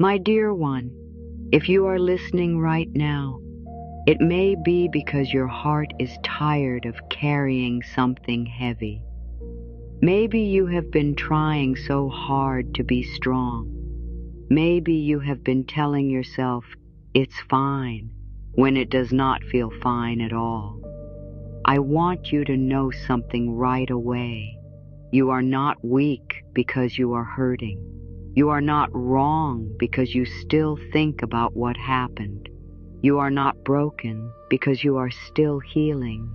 My dear one, if you are listening right now, it may be because your heart is tired of carrying something heavy. Maybe you have been trying so hard to be strong. Maybe you have been telling yourself it's fine when it does not feel fine at all. I want you to know something right away. You are not weak because you are hurting. You are not wrong because you still think about what happened. You are not broken because you are still healing.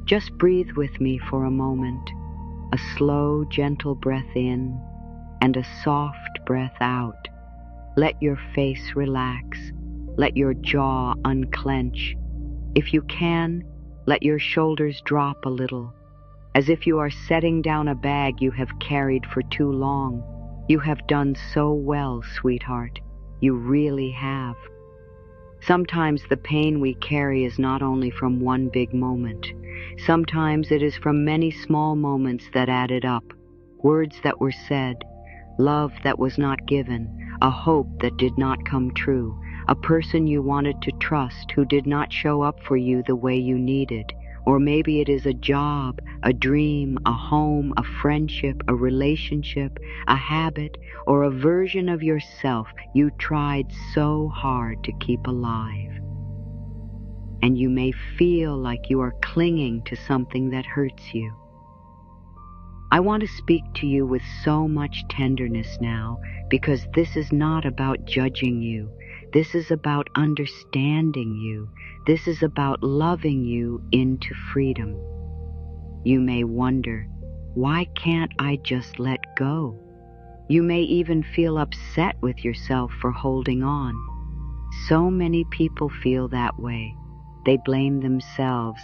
Just breathe with me for a moment, a slow, gentle breath in and a soft breath out. Let your face relax. Let your jaw unclench. If you can, let your shoulders drop a little, as if you are setting down a bag you have carried for too long. You have done so well, sweetheart. You really have. Sometimes the pain we carry is not only from one big moment. Sometimes it is from many small moments that added up. Words that were said, love that was not given, a hope that did not come true, a person you wanted to trust who did not show up for you the way you needed. Or maybe it is a job, a dream, a home, a friendship, a relationship, a habit, or a version of yourself you tried so hard to keep alive. And you may feel like you are clinging to something that hurts you. I want to speak to you with so much tenderness now, because this is not about judging you. This is about understanding you. This is about loving you into freedom. You may wonder, why can't I just let go? You may even feel upset with yourself for holding on. So many people feel that way. They blame themselves.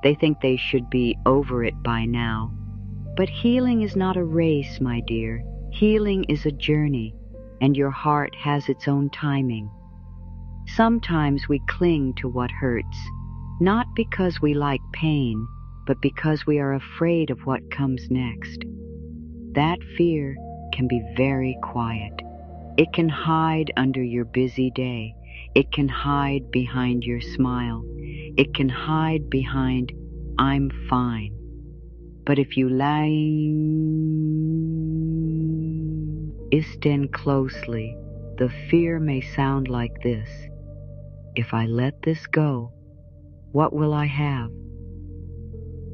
They think they should be over it by now. But healing is not a race, my dear. Healing is a journey, and your heart has its own timing. Sometimes we cling to what hurts, not because we like pain, but because we are afraid of what comes next. That fear can be very quiet. It can hide under your busy day. It can hide behind your smile. It can hide behind, I'm fine. But if you listen closely, the fear may sound like this. If I let this go, what will I have?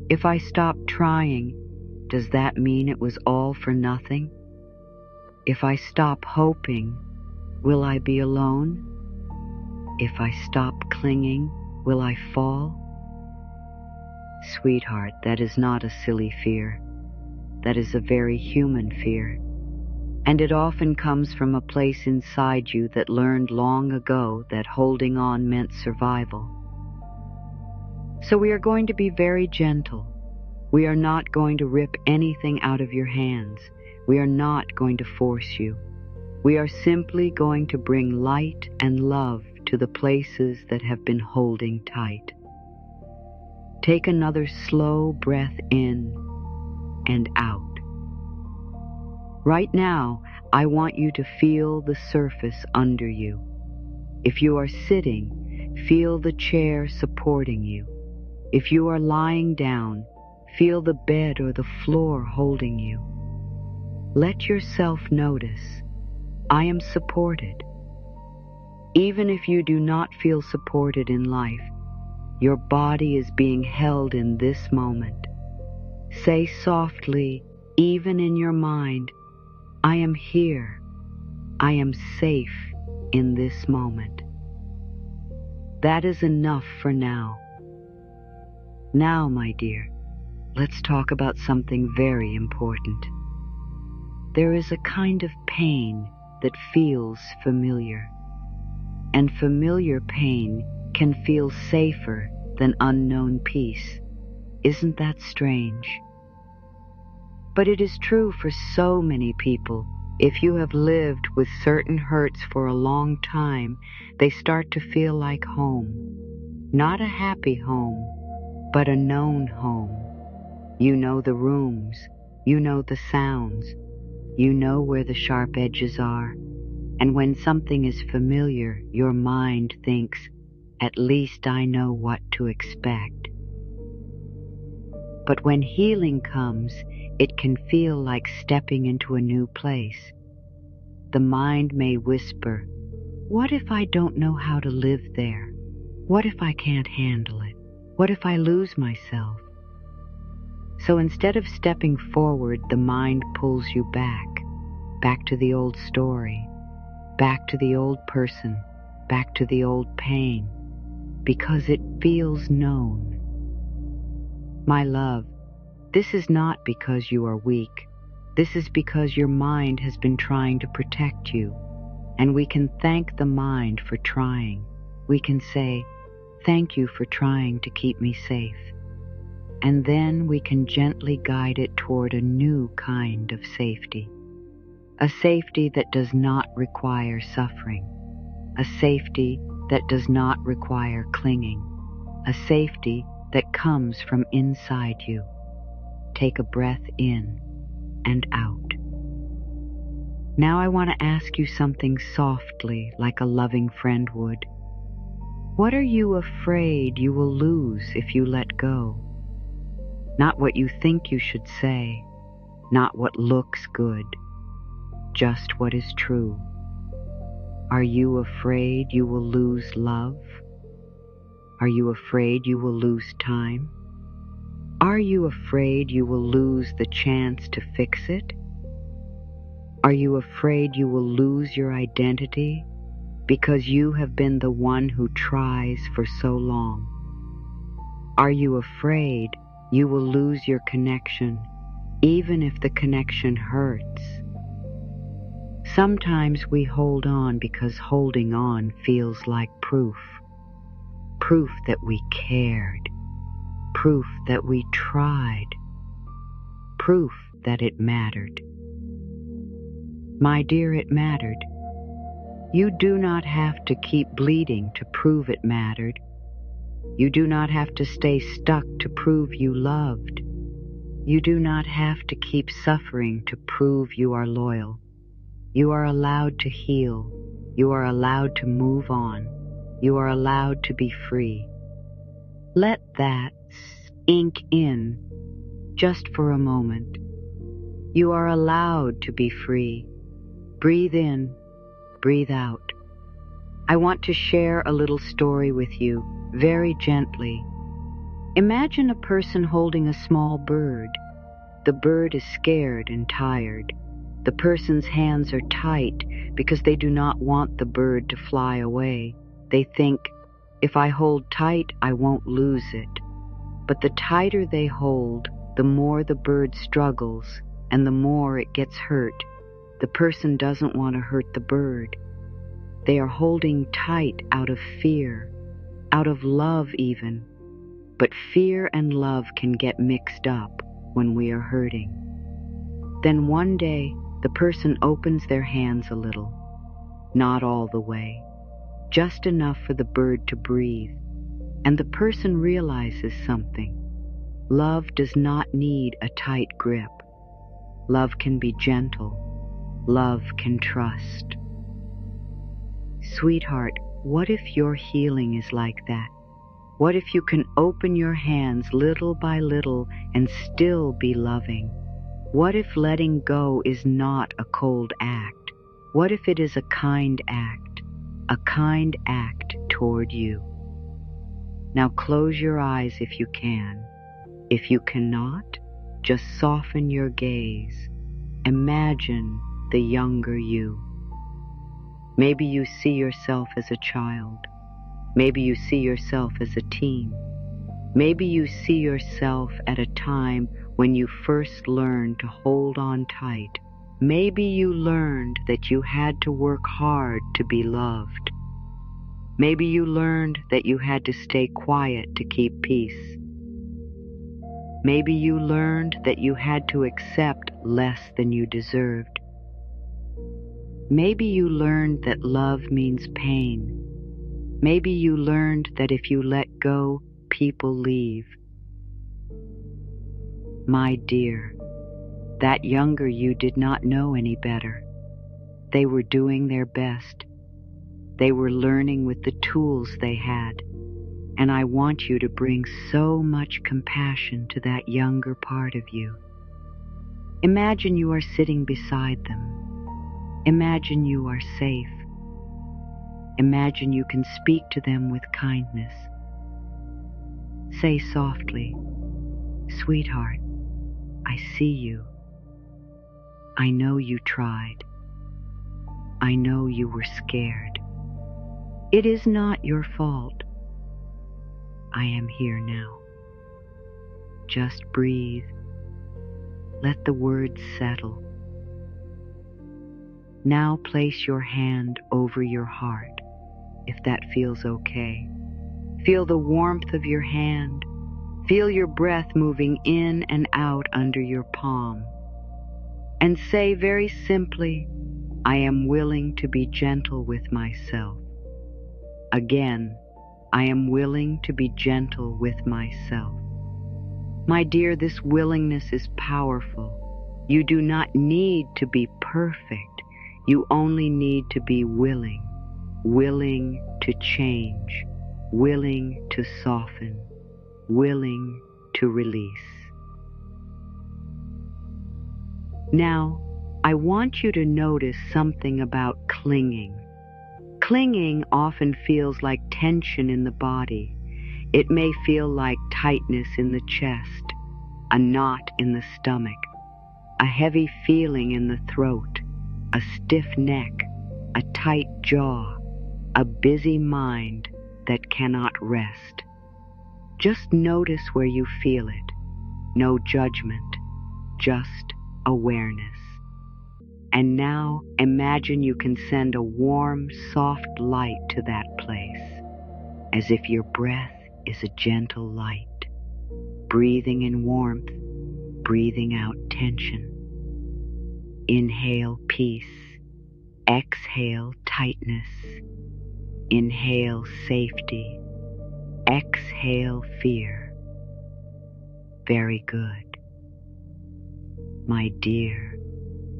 If I stop trying, does that mean it was all for nothing? If I stop hoping, will I be alone? If I stop clinging, will I fall? Sweetheart, that is not a silly fear. That is a very human fear. And it often comes from a place inside you that learned long ago that holding on meant survival. So we are going to be very gentle. We are not going to rip anything out of your hands. We are not going to force you. We are simply going to bring light and love to the places that have been holding tight. Take another slow breath in and out. Right now, I want you to feel the surface under you. If you are sitting, feel the chair supporting you. If you are lying down, feel the bed or the floor holding you. Let yourself notice, I am supported. Even if you do not feel supported in life, your body is being held in this moment. Say softly, even in your mind, I am here. I am safe in this moment. That is enough for now. Now, my dear, let's talk about something very important. There is a kind of pain that feels familiar, and familiar pain can feel safer than unknown peace. Isn't that strange? But it is true for so many people. If you have lived with certain hurts for a long time, they start to feel like home. Not a happy home, but a known home. You know the rooms, you know the sounds, you know where the sharp edges are, And when something is familiar, your mind thinks, at least I know what to expect. But when healing comes, it can feel like stepping into a new place. The mind may whisper, what if I don't know how to live there? What if I can't handle it? What if I lose myself? So instead of stepping forward, the mind pulls you back to the old story, back to the old person, back to the old pain, because it feels known. My love, this is not because you are weak. This is because your mind has been trying to protect you, and we can thank the mind for trying. We can say, thank you for trying to keep me safe. And then we can gently guide it toward a new kind of safety. A safety that does not require suffering. A safety that does not require clinging. A safety that comes from inside you. Take a breath in and out. Now I want to ask you something softly, like a loving friend would. What are you afraid you will lose if you let go? Not what you think you should say, not what looks good, just what is true. Are you afraid you will lose love? Are you afraid you will lose time? Are you afraid you will lose the chance to fix it? Are you afraid you will lose your identity because you have been the one who tries for so long? Are you afraid you will lose your connection, even if the connection hurts? Sometimes we hold on because holding on feels like proof that we cared, proof that we tried, proof that it mattered. My dear, it mattered. You do not have to keep bleeding to prove it mattered. You do not have to stay stuck to prove you loved. You do not have to keep suffering to prove you are loyal. You are allowed to heal. You are allowed to move on. You are allowed to be free. Let that sink in just for a moment. You are allowed to be free. Breathe in, breathe out. I want to share a little story with you, very gently. Imagine a person holding a small bird. The bird is scared and tired. The person's hands are tight because they do not want the bird to fly away. They think, if I hold tight, I won't lose it. But the tighter they hold, the more the bird struggles, and the more it gets hurt. The person doesn't want to hurt the bird. They are holding tight out of fear, out of love even. But fear and love can get mixed up when we are hurting. Then one day, the person opens their hands a little, not all the way, just enough for the bird to breathe, and the person realizes something. Love does not need a tight grip. Love can be gentle. Love can trust. Sweetheart, what if your healing is like that? What if you can open your hands little by little and still be loving? What if letting go is not a cold act? What if it is a kind act toward you? Now close your eyes if you can. If you cannot, just soften your gaze. Imagine the younger you. Maybe you see yourself as a child. Maybe you see yourself as a teen. Maybe you see yourself at a time when you first learned to hold on tight. Maybe you learned that you had to work hard to be loved. Maybe you learned that you had to stay quiet to keep peace. Maybe you learned that you had to accept less than you deserved. Maybe you learned that love means pain. Maybe you learned that if you let go, people leave. My dear, that younger you did not know any better. They were doing their best. They were learning with the tools they had. And I want you to bring so much compassion to that younger part of you. Imagine you are sitting beside them. Imagine you are safe. Imagine you can speak to them with kindness. Say softly, "Sweetheart, I see you. I know you tried. I know you were scared. It is not your fault. I am here now. Just breathe. Let the words settle. Now place your hand over your heart, if that feels okay. Feel the warmth of your hand. Feel your breath moving in and out under your palm. And say very simply, I am willing to be gentle with myself. Again, I am willing to be gentle with myself. My dear, this willingness is powerful. You do not need to be perfect. You only need to be willing. Willing to change. Willing to soften. Willing to release. Now, I want you to notice something about clinging. Clinging often feels like tension in the body. It may feel like tightness in the chest, a knot in the stomach, a heavy feeling in the throat, a stiff neck, a tight jaw, a busy mind that cannot rest. Just notice where you feel it. No judgment, just awareness. And now imagine you can send a warm, soft light to that place, as if your breath is a gentle light, breathing in warmth, breathing out tension. Inhale peace, exhale tightness, inhale safety, exhale fear. Very good. My dear,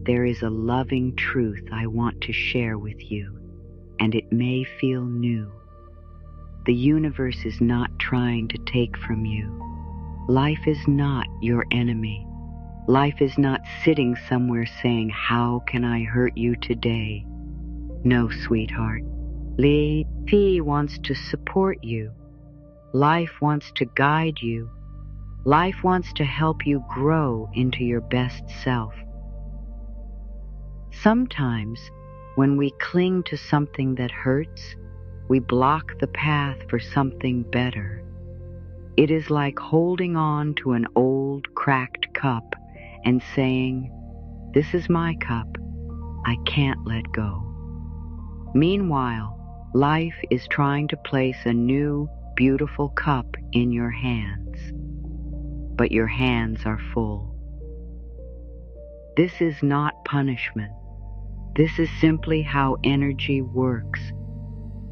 there is a loving truth I want to share with you, and it may feel new. The universe is not trying to take from you. Life is not your enemy. Life is not sitting somewhere saying, "How can I hurt you today?" No, sweetheart. Life wants to support you. Life wants to guide you. Life wants to help you grow into your best self. Sometimes, when we cling to something that hurts, we block the path for something better. It is like holding on to an old, cracked cup and saying, "This is my cup. I can't let go." Meanwhile, life is trying to place a new, beautiful cup in your hands. But your hands are full. This is not punishment. This is simply how energy works.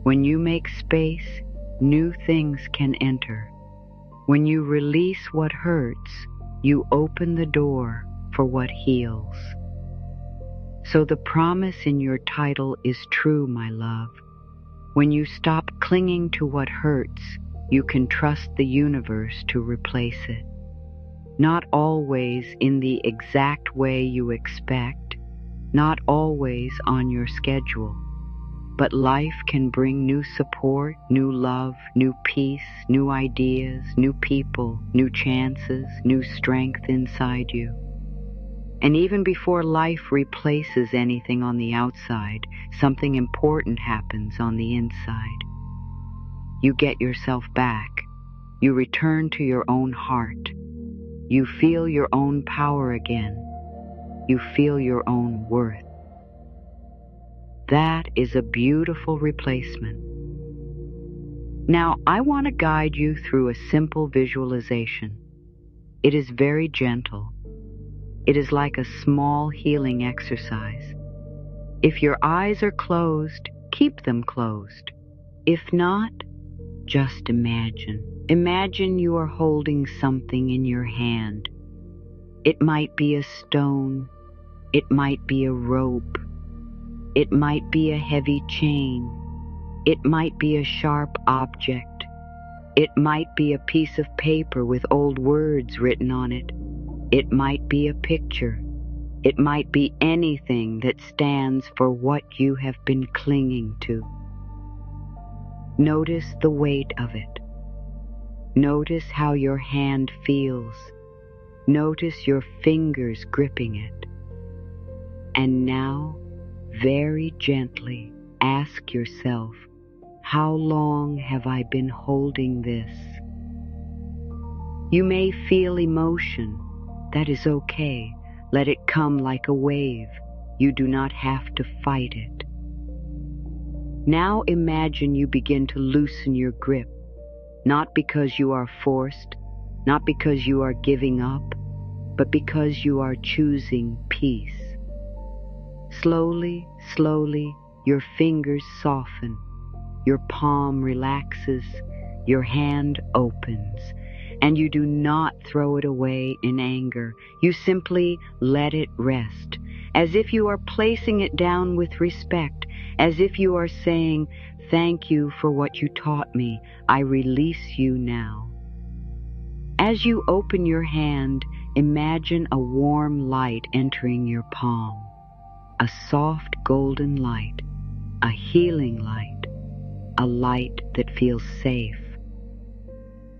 When you make space, new things can enter. When you release what hurts, you open the door for what heals. So the promise in your title is true, my love. When you stop clinging to what hurts, you can trust the universe to replace it. Not always in the exact way you expect, not always on your schedule, but life can bring new support, new love, new peace, new ideas, new people, new chances, new strength inside you. And even before life replaces anything on the outside, something important happens on the inside. You get yourself back. You return to your own heart. You feel your own power again. You feel your own worth. That is a beautiful replacement. Now, I want to guide you through a simple visualization. It is very gentle. It is like a small healing exercise. If your eyes are closed, keep them closed. If not, just imagine. Imagine you are holding something in your hand. It might be a stone. It might be a rope. It might be a heavy chain. It might be a sharp object. It might be a piece of paper with old words written on it. It might be a picture. It might be anything that stands for what you have been clinging to. Notice the weight of it. Notice how your hand feels. Notice your fingers gripping it. And now, very gently, ask yourself, how long have I been holding this? You may feel emotion. That is okay. Let it come like a wave. You do not have to fight it. Now imagine you begin to loosen your grip, not because you are forced, not because you are giving up, but because you are choosing peace. Slowly, slowly, your fingers soften, your palm relaxes, your hand opens, and you do not throw it away in anger. You simply let it rest, as if you are placing it down with respect, as if you are saying, "Thank you for what you taught me. I release you now." As you open your hand, imagine a warm light entering your palm, a soft golden light, a healing light, a light that feels safe.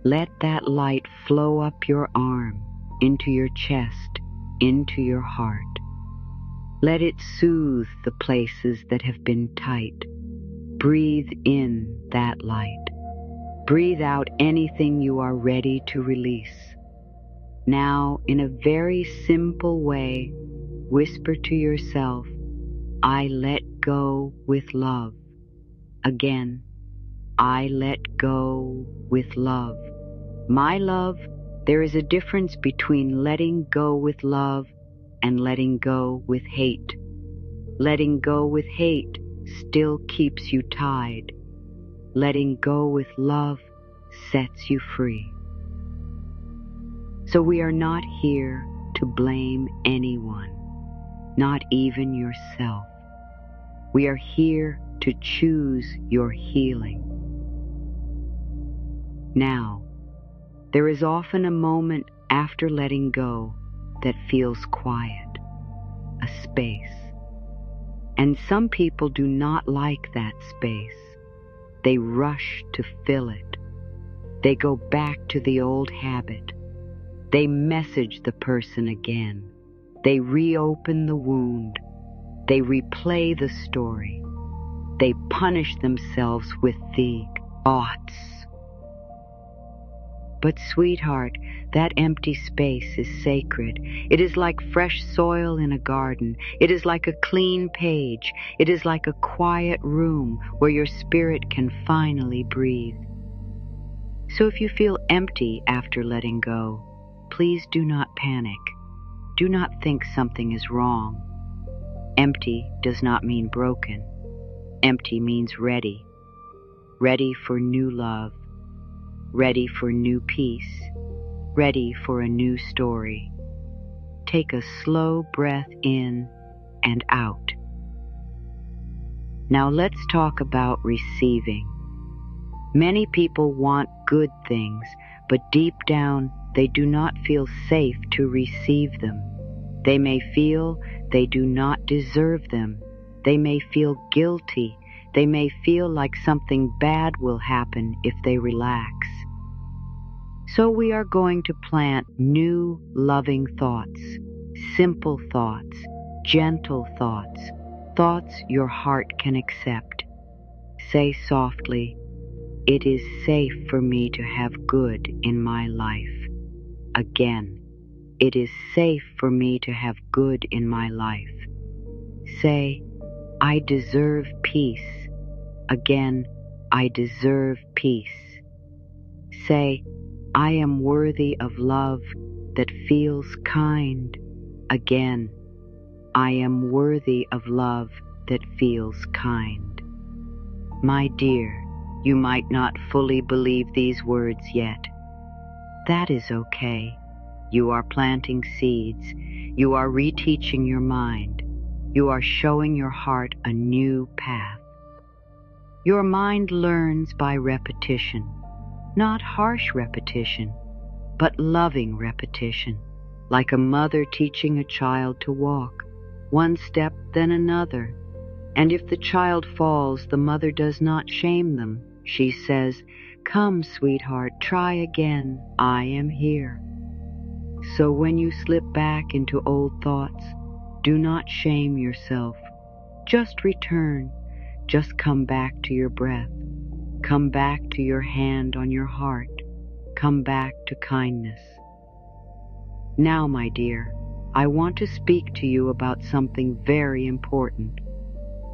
Let that light flow up your arm, into your chest, into your heart. Let it soothe the places that have been tight. Breathe in that light. Breathe out anything you are ready to release. Now, in a very simple way, whisper to yourself, "I let go with love." Again, I let go with love. My love, there is a difference between letting go with love and letting go with hate. Letting go with hate still keeps you tied. Letting go with love sets you free. So we are not here to blame anyone, not even yourself. We are here to choose your healing. Now, there is often a moment after letting go that feels quiet, a space. And some people do not like that space. They rush to fill it. They go back to the old habit. They message the person again. They reopen the wound. They replay the story. They punish themselves with the thoughts. But sweetheart, that empty space is sacred. It is like fresh soil in a garden. It is like a clean page. It is like a quiet room where your spirit can finally breathe. So if you feel empty after letting go, please do not panic. Do not think something is wrong. Empty does not mean broken. Empty means ready. Ready for new love. Ready for new peace, ready for a new story. Take a slow breath in and out. Now let's talk about receiving. Many people want good things, but deep down they do not feel safe to receive them. They may feel they do not deserve them. They may feel guilty. They may feel like something bad will happen if they relax. So we are going to plant new loving thoughts, simple thoughts, gentle thoughts, thoughts your heart can accept. Say softly, "It is safe for me to have good in my life." Again, "It is safe for me to have good in my life." Say, "I deserve peace." Again, "I deserve peace." Say, "I am worthy of love that feels kind." Again, "I am worthy of love that feels kind." My dear, you might not fully believe these words yet. That is okay. You are planting seeds. You are reteaching your mind. You are showing your heart a new path. Your mind learns by repetition, not harsh repetition, but loving repetition, like a mother teaching a child to walk, one step then another. And if the child falls, the mother does not shame them. She says, "Come, sweetheart, try again. I am here." So when you slip back into old thoughts, do not shame yourself. Just return. Just come back to your breath. Come back to your hand on your heart. Come back to kindness. Now, my dear, I want to speak to you about something very important.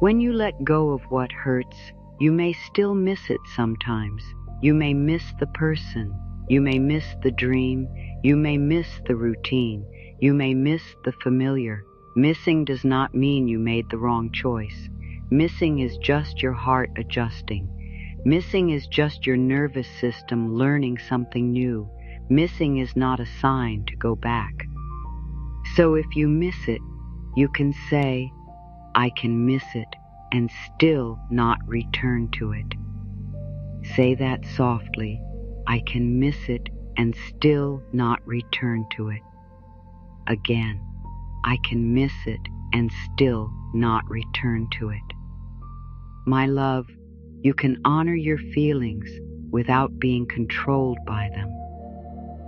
When you let go of what hurts, you may still miss it sometimes. You may miss the person. You may miss the dream. You may miss the routine. You may miss the familiar. Missing does not mean you made the wrong choice. Missing is just your heart adjusting. Missing is just your nervous system learning something new. Missing is not a sign to go back. So if you miss it, you can say, "I can miss it," and still not return to it. Say that softly, "I can miss it and still not return to it." Again, "I can miss it and still not return to it." My love, you can honor your feelings without being controlled by them.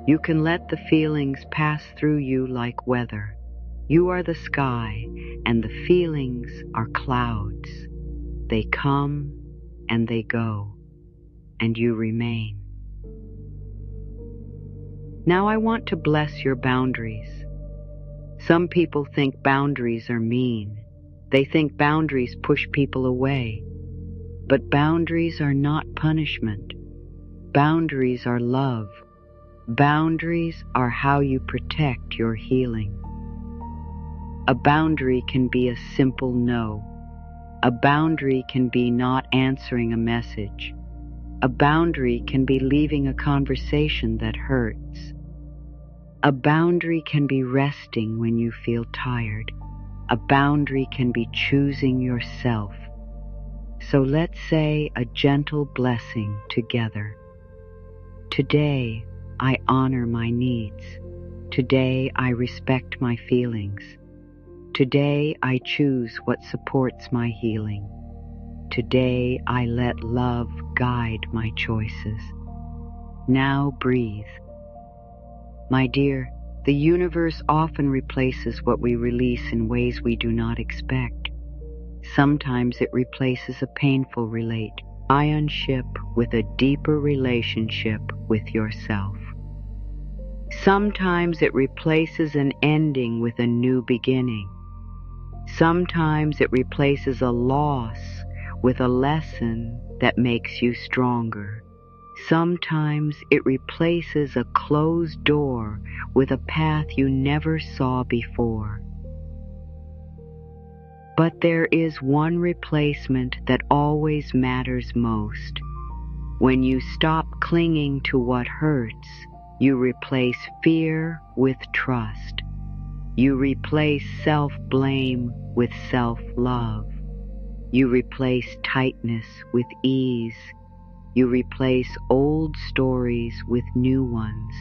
You can let the feelings pass through you like weather. You are the sky, and the feelings are clouds. They come and they go, and you remain. Now I want to bless your boundaries. Some people think boundaries are mean. They think boundaries push people away. But boundaries are not punishment. Boundaries are love. Boundaries are how you protect your healing. A boundary can be a simple no. A boundary can be not answering a message. A boundary can be leaving a conversation that hurts. A boundary can be resting when you feel tired. A boundary can be choosing yourself. So let's say a gentle blessing together. Today, I honor my needs. Today, I respect my feelings. Today, I choose what supports my healing. Today, I let love guide my choices. Now breathe. My dear, the universe often replaces what we release in ways we do not expect. Sometimes it replaces a painful relationship with a deeper relationship with yourself. Sometimes it replaces an ending with a new beginning. Sometimes it replaces a loss with a lesson that makes you stronger. Sometimes it replaces a closed door with a path you never saw before. But there is one replacement that always matters most. When you stop clinging to what hurts, you replace fear with trust. You replace self-blame with self-love. You replace tightness with ease. You replace old stories with new ones.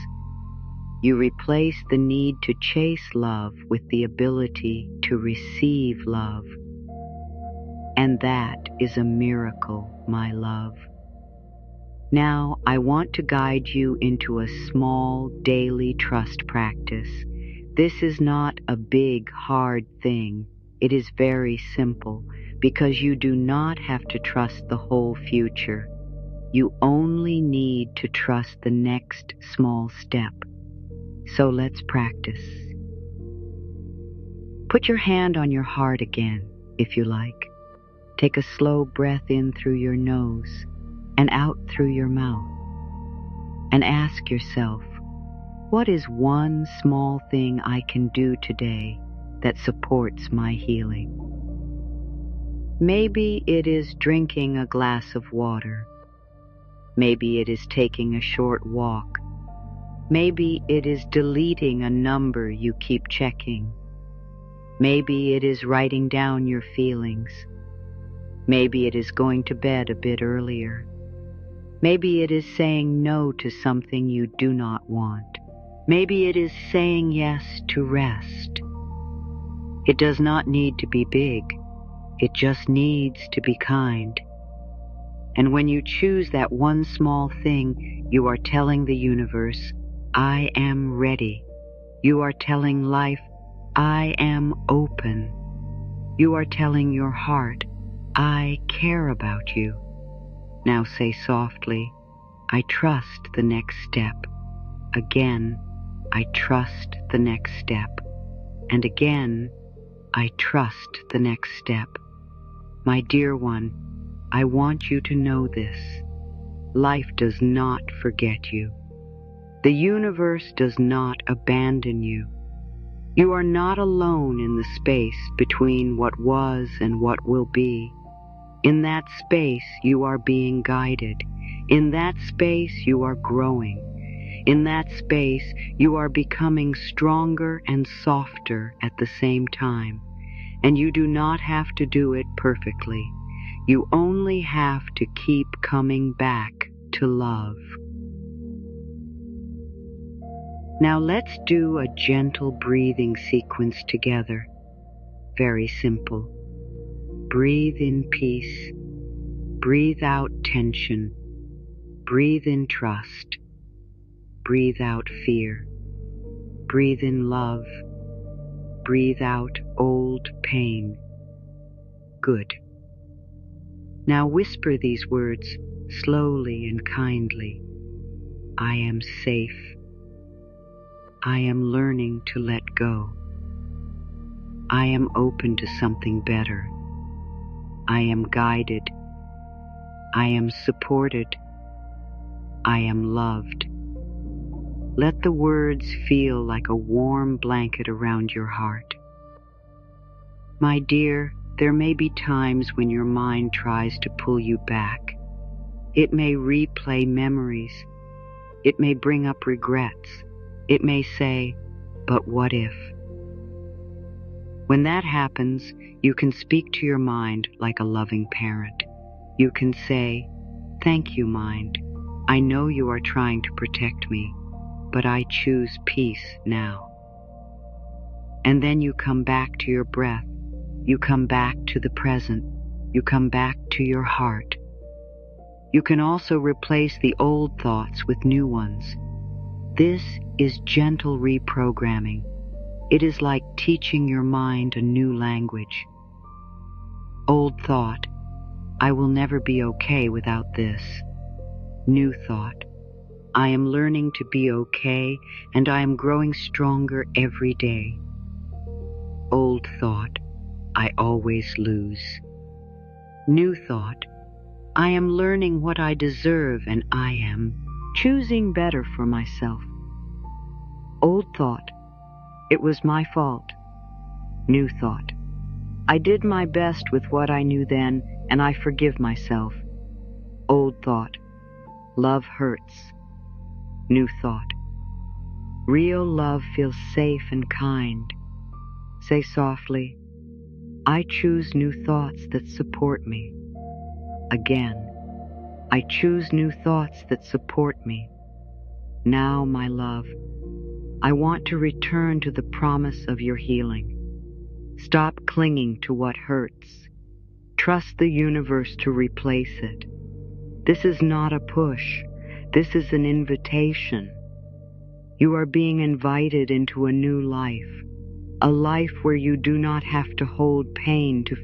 You replace the need to chase love with the ability to receive love. And that is a miracle, my love. Now, I want to guide you into a small daily trust practice. This is not a big, hard thing. It is very simple because you do not have to trust the whole future. You only need to trust the next small step. So let's practice. Put your hand on your heart again, if you like. Take a slow breath in through your nose and out through your mouth. And ask yourself, what is one small thing I can do today that supports my healing? Maybe it is drinking a glass of water. Maybe it is taking a short walk. Maybe it is deleting a number you keep checking. Maybe it is writing down your feelings. Maybe it is going to bed a bit earlier. Maybe it is saying no to something you do not want. Maybe it is saying yes to rest. It does not need to be big. It just needs to be kind. And when you choose that one small thing, you are telling the universe, I am ready. You are telling life, I am open. You are telling your heart, I care about you. Now say softly, I trust the next step. Again, I trust the next step. And again, I trust the next step. My dear one, I want you to know this. Life does not forget you. The universe does not abandon you. You are not alone in the space between what was and what will be. In that space, you are being guided. In that space, you are growing. In that space, you are becoming stronger and softer at the same time. And you do not have to do it perfectly. You only have to keep coming back to love. Now let's do a gentle breathing sequence together. Very simple. Breathe in peace. Breathe out tension. Breathe in trust. Breathe out fear. Breathe in love. Breathe out old pain. Good. Now whisper these words slowly and kindly. I am safe. I am learning to let go. I am open to something better. I am guided. I am supported. I am loved. Let the words feel like a warm blanket around your heart. My dear, there may be times when your mind tries to pull you back. It may replay memories. It may bring up regrets. It may say, but what if? When that happens, you can speak to your mind like a loving parent. You can say, thank you, mind. I know you are trying to protect me, but I choose peace now. And then you come back to your breath. You come back to the present. You come back to your heart. You can also replace the old thoughts with new ones. This is gentle reprogramming. It is like teaching your mind a new language. Old thought, I will never be okay without this. New thought, I am learning to be okay and I am growing stronger every day. Old thought, I always lose. New thought, I am learning what I deserve and I am choosing better for myself. Old thought, it was my fault. New thought, I did my best with what I knew then and I forgive myself. Old thought, love hurts. New thought, real love feels safe and kind. Say softly, I choose new thoughts that support me. Again, I choose new thoughts that support me. Now, my love, I want to return to the promise of your healing. Stop clinging to what hurts. Trust the universe to replace it. This is not a push. This is an invitation. You are being invited into a new life, a life where you do not have to hold pain to